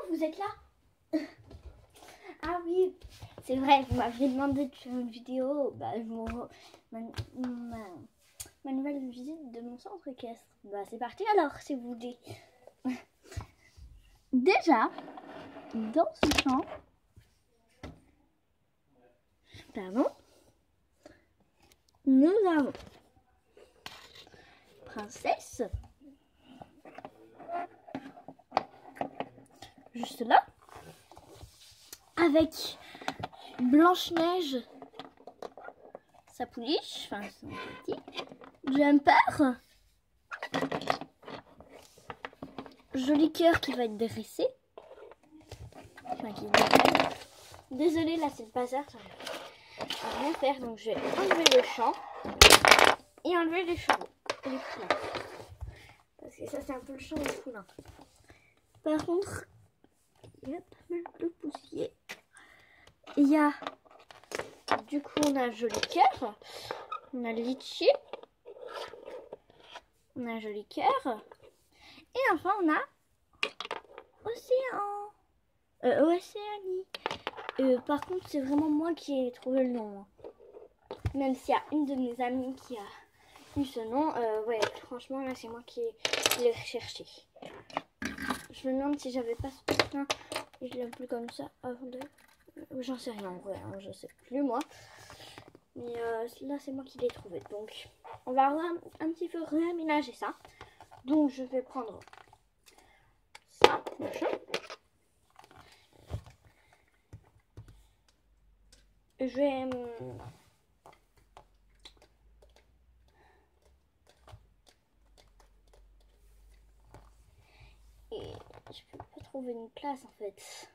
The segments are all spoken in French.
vous êtes là? Ah oui, c'est vrai, vous m'aviez demandé de faire une vidéo. Bah, ma nouvelle visite de mon centre équestre. Bah, c'est parti alors, si vous voulez. Déjà, dans ce champ, nous avons Princesse, juste là, avec Blanche-Neige, sa pouliche, enfin son petit, Jumper, Joli Cœur qui va être dressé, enfin qui est dressé. Désolée, là c'est le bazar, ça va rien faire, donc je vais enlever le champ et enlever les chevaux, les poulains. Parce que ça c'est un peu le champ des poulains. Par contre, il y a pas mal de poussière. Il y a, du coup, on a Joli Cœur, on a Litchi, on a Joli Cœur, et enfin on a Océanie. Par contre, c'est vraiment moi qui ai trouvé le nom. Même s'il y a une de mes amies qui a eu ce nom, ouais, franchement, là, c'est moi qui l'ai recherché. Je me demande si j'avais pas ce putain, et je l'appelle comme ça avant de... J'en sais rien en vrai, hein, je sais plus moi. Mais là c'est moi qui l'ai trouvé. Donc on va un petit peu réaménager ça. Donc je vais prendre ça, machin. Je vais... Et je peux pas trouver une place en fait.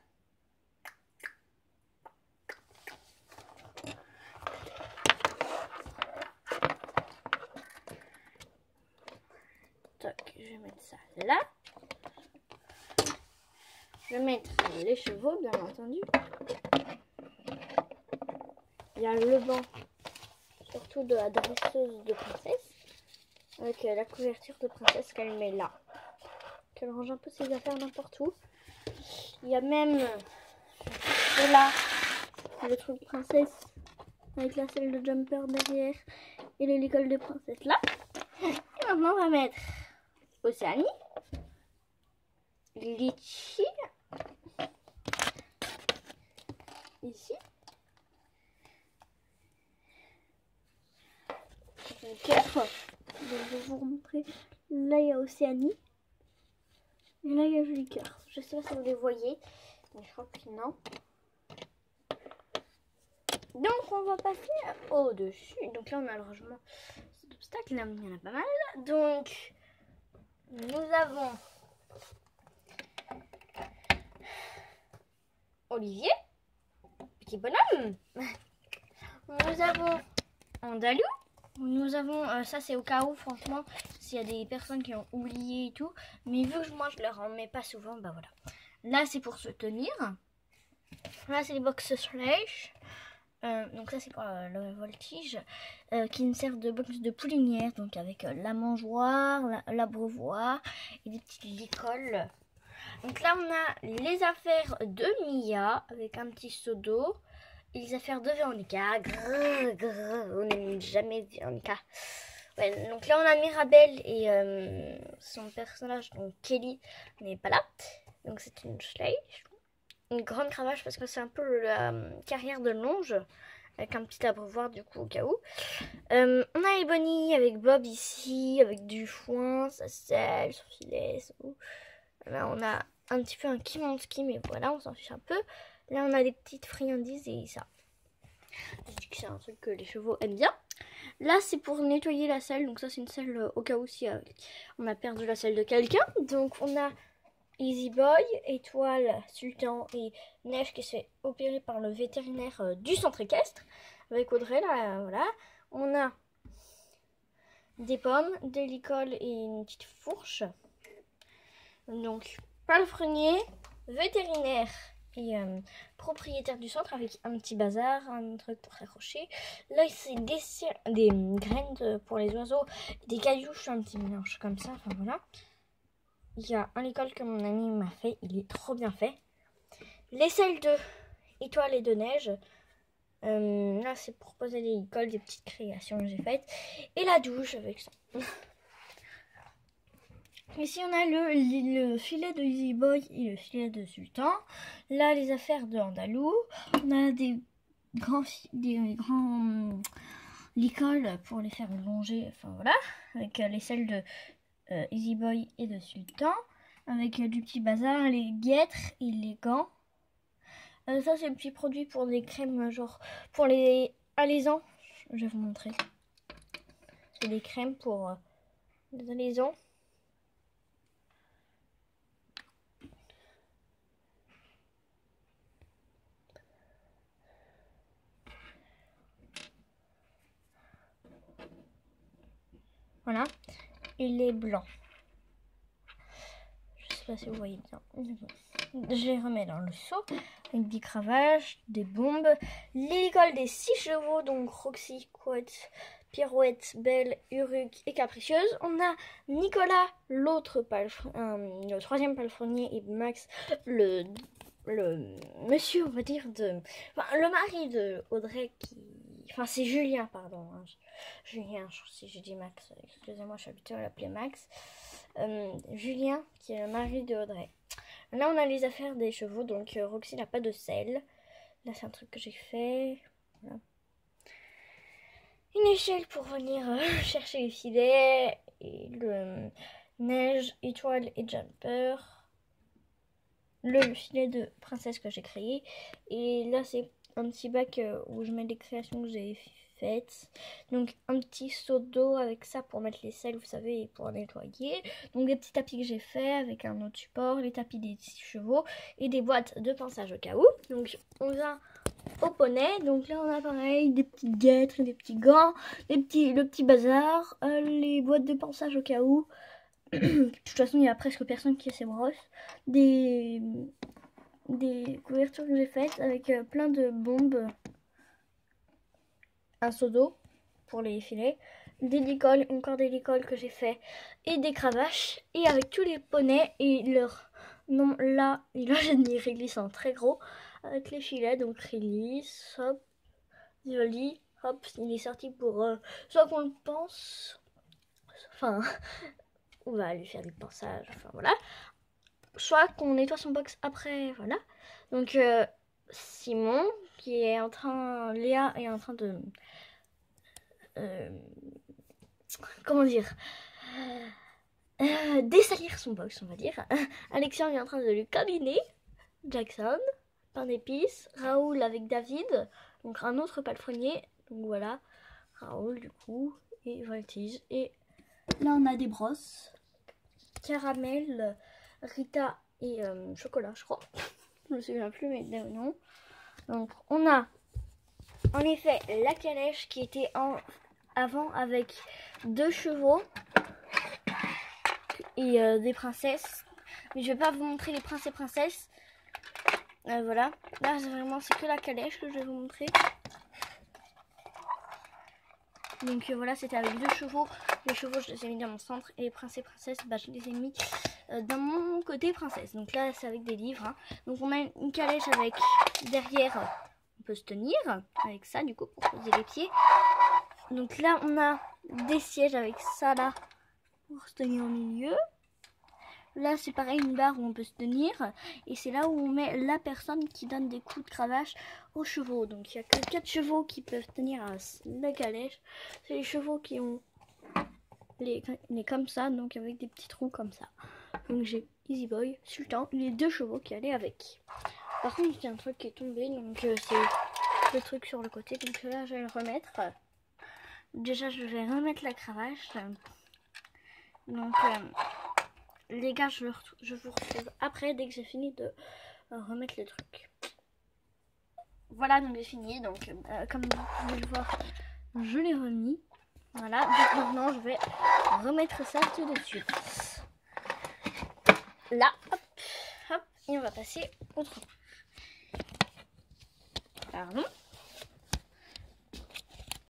Tac, je vais mettre ça là. Je vais mettre les chevaux, bien entendu. Il y a le banc, surtout de la dresseuse de princesse, avec la couverture de princesse qu'elle met là. Qu'elle range un peu ses affaires n'importe où. Il y a même là, le truc princesse, avec la selle de Jumper derrière, et l'école de princesse là. Et maintenant on va mettre Océanie, Litchi, ici, le cœur. Donc je vais vous remontrer. Là il y a Océanie, et là il y a Joli Cœur. Je sais pas si vous les voyez, mais je crois que non. Donc on va passer au-dessus. Donc là on a le rangement d'obstacles, là il y en a pas mal. Donc nous avons Olivier, petit bonhomme. Nous avons Andalou. Nous avons, ça c'est au cas où franchement, s'il y a des personnes qui ont oublié et tout. Mais vu que moi je leur en mets pas souvent, bah voilà. Là c'est pour se tenir. Là c'est les box slash. Donc ça c'est pour le voltige qui me sert de box de poulinière, donc avec la mangeoire, l'abreuvoir et des petites licoles. Donc là on a les affaires de Mia avec un petit seau d'eau et les affaires de Véronica. On n'aime jamais Véronica. Ouais, donc là on a Mirabelle et son personnage, donc Kelly, n'est pas là. Donc c'est une sledge. Une grande cravache parce que c'est un peu la carrière de longe avec un petit abreuvoir du coup au cas où. On a Ebony avec Bob ici avec du foin, sa selle, son filet, là on a un petit peu un Kimonski, mais voilà, on s'en fiche un peu. Là on a des petites friandises et ça, je dis que c'est un truc que les chevaux aiment bien. Là c'est pour nettoyer la selle, donc ça c'est une selle au cas où si on a perdu la selle de quelqu'un. Donc on a Easy Boy, Étoile, Sultan et Neige qui se fait opérer par le vétérinaire du centre équestre avec Audrey là, voilà. On a des pommes, des licoles et une petite fourche. Donc palefrenier, vétérinaire et propriétaire du centre avec un petit bazar, un truc pour s'accrocher. Là c'est des graines pour les oiseaux, des cailloux, un petit mélange comme ça, enfin voilà. il y a un école que mon ami m'a fait. Il est trop bien fait. L'aisselle de étoiles et de neige. Là, c'est pour poser des écoles, des petites créations que j'ai faites. Et la douche avec ça. Ici, on a le filet de Easy Boy et le filet de Sultan. Là, les affaires de Andalou. On a des grands l'école pour les faire longer. Enfin, voilà. Avec les selles de Easy Boy et de Sultan. Avec du petit bazar, les guêtres et les gants. Ça, c'est un petit produit pour des crèmes, genre pour les alaisans. Je vais vous montrer. C'est des crèmes pour les alaisans. Voilà. Il est blanc. Je sais pas si vous voyez bien. Je les remets dans le seau avec des cravaches, des bombes, l'école des 6 chevaux, donc Roxy, Couette, Pirouette, Belle, Uruk et Capricieuse. On a Nicolas, l'autre le troisième palefrenier, et Max, le monsieur, on va dire, enfin, le mari de Audrey qui... Enfin, c'est Julien, pardon. Hein. Julien, si j'ai dit Max, excusez-moi, je suis habituée à l'appeler Max. Julien, qui est le mari de Audrey. Là, on a les affaires des chevaux. Donc, Roxy n'a pas de selle. Là, c'est un truc que j'ai fait. Voilà. Une échelle pour venir chercher les filets. Et le neige, étoile et jumper. Le filet de princesse que j'ai créé. Et là, c'est un petit bac où je mets les créations que j'ai faites. Donc, un petit seau d'eau avec ça pour mettre les selles, vous savez, et pour nettoyer. Donc, des petits tapis que j'ai fait avec un autre support, les tapis des 6 chevaux et des boîtes de pinçage au cas où. Donc, on va au poney. Donc, là, on a pareil des petites guêtres, des petits gants, le petit bazar, les boîtes de pinçage au cas où. De toute façon, il n'y a presque personne qui a ses brosses. Des couvertures que j'ai faites avec plein de bombes. Un seau d'eau pour les filets. Des licoles, encore des licoles que j'ai fait. Et des cravaches. Et avec tous les poneys et leur nom là. Et là, j'ai mis réglisse en très gros. Avec les filets. Donc réglisse, hop, joli. Hop, il est sorti pour soit qu'on le pense. Enfin... on va lui faire du pinçage, enfin voilà. Soit qu'on nettoie son box après, voilà. Donc Simon, qui est en train, Léa est en train de, comment dire, dessalir son box, on va dire. Alexandre est en train de lui cabiner. Jackson, pain d'épices. Raoul avec David, donc un autre palefrenier. Donc voilà, Raoul du coup, et Voltige. Et là on a des brosses. Caramel, Rita et chocolat, je crois. Je me souviens plus, mais non. Donc, on a en effet la calèche qui était avant avec 2 chevaux et des princesses. Mais je vais pas vous montrer les princes et princesses. Voilà. Là, vraiment, c'est que la calèche que je vais vous montrer. Donc voilà, c'était avec 2 chevaux. Les chevaux, je les ai mis dans mon centre. Et les princes et princesses, bah, je les ai mis dans mon côté princesse. Donc là, c'est avec des livres. Hein. Donc on a une calèche avec derrière, on peut se tenir. Avec ça, du coup, pour poser les pieds. Donc là, on a des sièges avec ça, là, pour se tenir au milieu. Là, c'est pareil, une barre où on peut se tenir. Et c'est là où on met la personne qui donne des coups de cravache aux chevaux. Donc, il n'y a que 4 chevaux qui peuvent tenir à la calèche. C'est les chevaux qui ont les comme ça, donc avec des petits trous comme ça. Donc, j'ai Easy Boy, Sultan, les 2 chevaux qui allaient avec. Par contre, il y a un truc qui est tombé. Donc, c'est le truc sur le côté. Donc, là, je vais le remettre. Déjà, je vais remettre la cravache. Donc... les gars, je vous retrouve après dès que j'ai fini de remettre le truc. Voilà, donc j'ai fini. Donc, comme vous pouvez le voir, je l'ai remis. Voilà, donc maintenant je vais remettre ça tout de suite. Là, hop, hop, et on va passer au truc. Pardon.